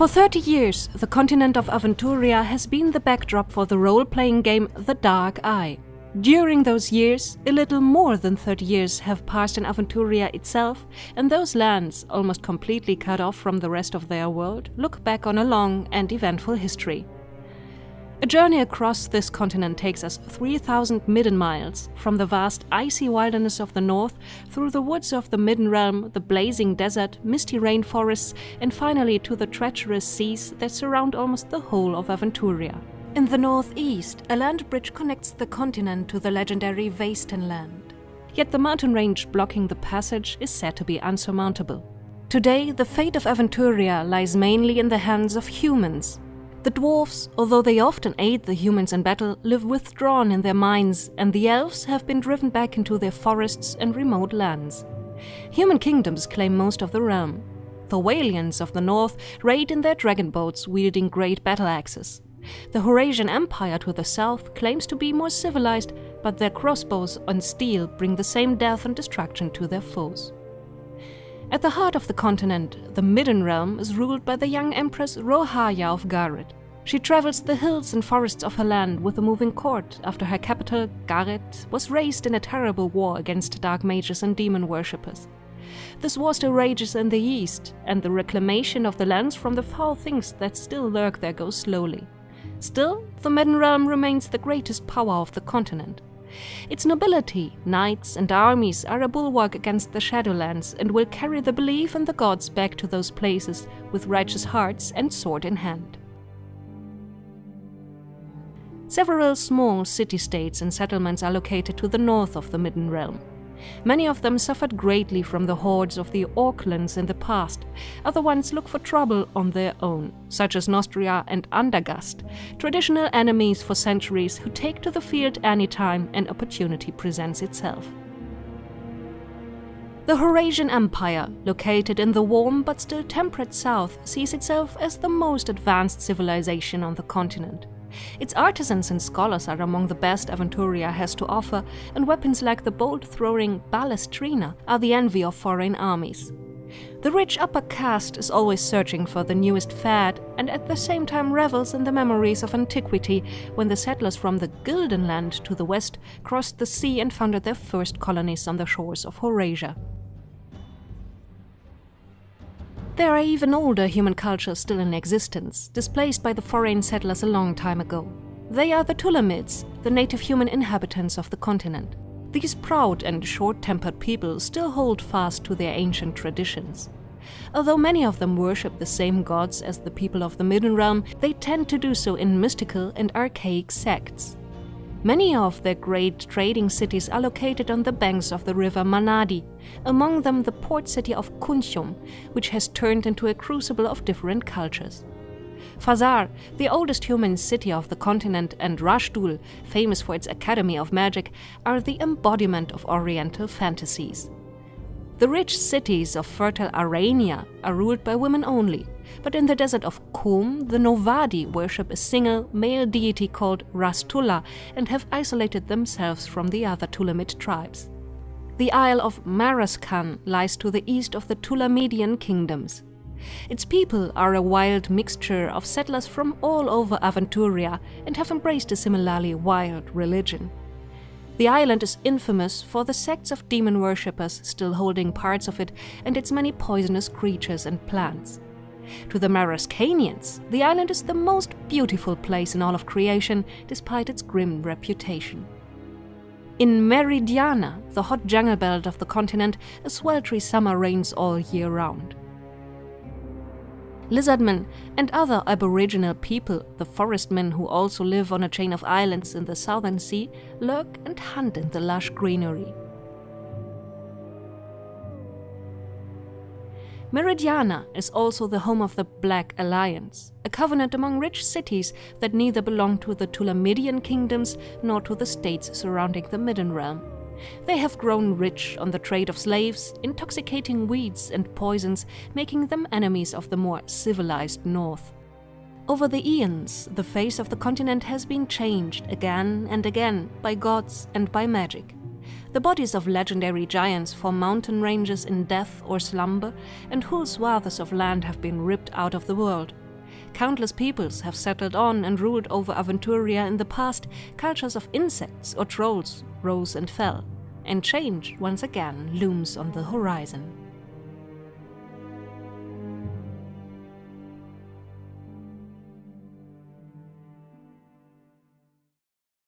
For 30 years, the continent of Aventuria has been the backdrop for the role-playing game The Dark Eye. During those years, a little more than 30 years have passed in Aventuria itself, and those lands, almost completely cut off from the rest of their world, look back on a long and eventful history. A journey across this continent takes us 3,000 midden miles, from the vast icy wilderness of the north, through the woods of the Midden Realm, the blazing desert, misty rainforests, and finally to the treacherous seas that surround almost the whole of Aventuria. In the northeast, a land bridge connects the continent to the legendary Wastenland. Yet the mountain range blocking the passage is said to be unsurmountable. Today, the fate of Aventuria lies mainly in the hands of humans. The dwarves, although they often aid the humans in battle, live withdrawn in their mines, and the elves have been driven back into their forests and remote lands. Human kingdoms claim most of the realm. The Walians of the north raid in their dragon boats wielding great battle axes. The Horasian Empire to the south claims to be more civilized, but their crossbows on steel bring the same death and destruction to their foes. At the heart of the continent, the Midden Realm is ruled by the young Empress Rohaya of Gareth. She travels the hills and forests of her land with a moving court after her capital, Gareth, was razed in a terrible war against dark mages and demon worshippers. This war still rages in the east, and the reclamation of the lands from the foul things that still lurk there goes slowly. Still, the Midden Realm remains the greatest power of the continent. Its nobility, knights and armies are a bulwark against the Shadowlands and will carry the belief in the gods back to those places with righteous hearts and sword in hand. Several small city-states and settlements are located to the north of the Midden Realm. Many of them suffered greatly from the hordes of the Orclands in the past. Other ones look for trouble on their own, such as Nostria and Undergust, traditional enemies for centuries who take to the field anytime an opportunity presents itself. The Horasian Empire, located in the warm but still temperate south, sees itself as the most advanced civilization on the continent. Its artisans and scholars are among the best Aventuria has to offer, and weapons like the bolt-throwing balestrina are the envy of foreign armies. The rich upper caste is always searching for the newest fad, and at the same time revels in the memories of antiquity when the settlers from the Gilden Land to the west crossed the sea and founded their first colonies on the shores of Horasia. There are even older human cultures still in existence, displaced by the foreign settlers a long time ago. They are the Tulamids, the native human inhabitants of the continent. These proud and short-tempered people still hold fast to their ancient traditions. Although many of them worship the same gods as the people of the Midden Realm, they tend to do so in mystical and archaic sects. Many of their great trading cities are located on the banks of the river Manadi, among them the port city of Kunchum, which has turned into a crucible of different cultures. Fazar, the oldest human city of the continent, and Rashdul, famous for its Academy of Magic, are the embodiment of Oriental fantasies. The rich cities of fertile Arania are ruled by women only, but in the desert of Qum, the Novadi worship a single male deity called Rastula and have isolated themselves from the other Tulamid tribes. The Isle of Maraskan lies to the east of the Tulamidian kingdoms. Its people are a wild mixture of settlers from all over Aventuria and have embraced a similarly wild religion. The island is infamous for the sects of demon worshippers still holding parts of it and its many poisonous creatures and plants. To the Maraskanians, the island is the most beautiful place in all of creation, despite its grim reputation. In Meridiana, the hot jungle belt of the continent, a sweltering summer reigns all year round. Lizardmen and other aboriginal people, the forestmen who also live on a chain of islands in the southern sea, lurk and hunt in the lush greenery. Meridiana is also the home of the Black Alliance, a covenant among rich cities that neither belong to the Tulamidian kingdoms nor to the states surrounding the Midden Realm. They have grown rich on the trade of slaves, intoxicating weeds and poisons, making them enemies of the more civilized north. Over the eons, the face of the continent has been changed again and again by gods and by magic. The bodies of legendary giants form mountain ranges in death or slumber, and whole swaths of land have been ripped out of the world. Countless peoples have settled on and ruled over Aventuria in the past. Cultures of insects or trolls rose and fell, and change once again looms on the horizon.